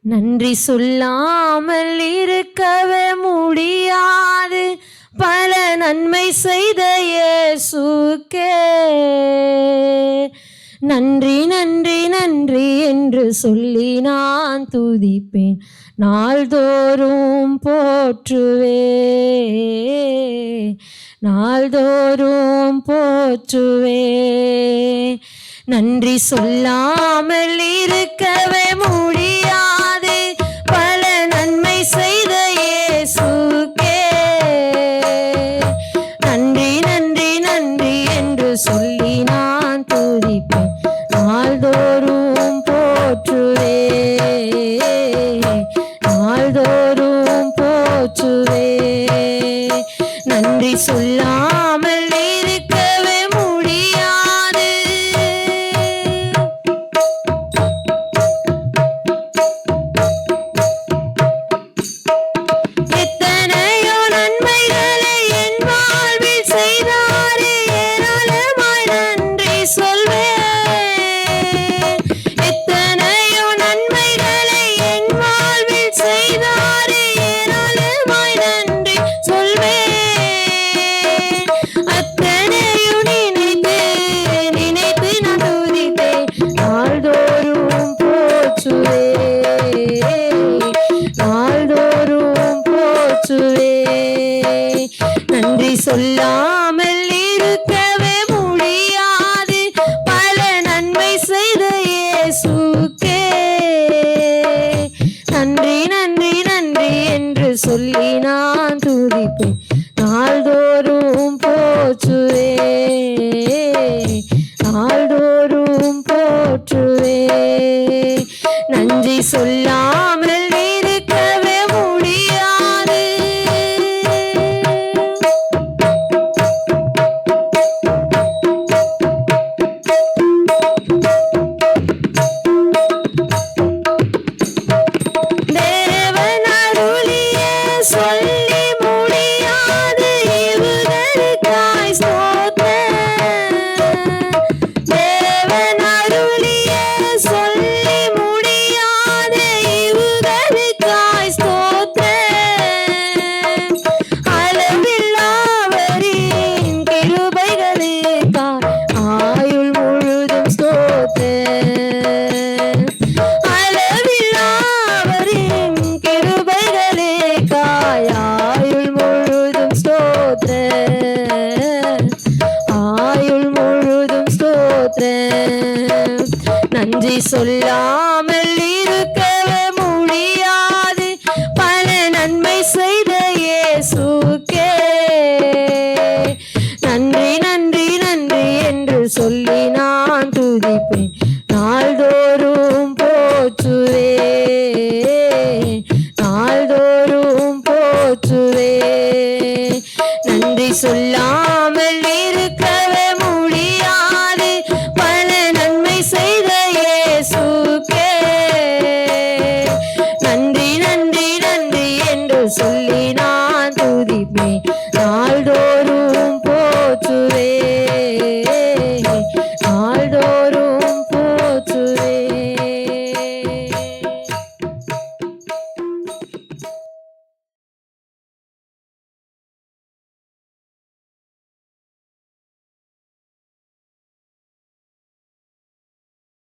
நன்றி சொல்லாமல் இருக்கவே முடியாது, பல நன்மை செய்த இயேசுவுக்கே நன்றி நன்றி நன்றி என்று சொல்லி நான் துதிப்பேன், நாள்தோறும் போற்றுவே, நாள்தோறும் போற்றுவே. நன்றி சொல்லாமல் இருக்கவே முடியாது, பல நன்மை செய்த இயேசுவுக்கே நன்றி நன்றி நன்றி என்று சொல்லி நான் துதிப்பேன், நாள்தோறும் போற்றுவே, நாள்தோறும் போற்றுவே. நன்றி சொல்லாமல் இருக்கவே முடியாது. எத்தனையோ நன்மைகளை என் வாழ்வில் செய்தாரே, ஏராளமாய் நன்றி சொல்வேன். எத்தனையோ நன்மைகளை என் வாழ்வில் செய்தாரே, ஏராளமாய் நன்றி சொல்வேன். அத்தனையும் நினைத்து நினைத்து நான் துதித்தேன், நாள்தோறும் போற்றுவே, நாள்தோறும் போற்றுவே. நன்றி சொல்லாமல் இருக்கவே முடியாது, பல நன்மை செய்த இயேசுவுக்கே நன்றி நன்றி நன்றி என்று சொல்லி நான் துதிப்பேன், நாள்தோறும் போற்றுவே, நாள்தோறும் போற்றுவே. நன்றி சொல்லாமல்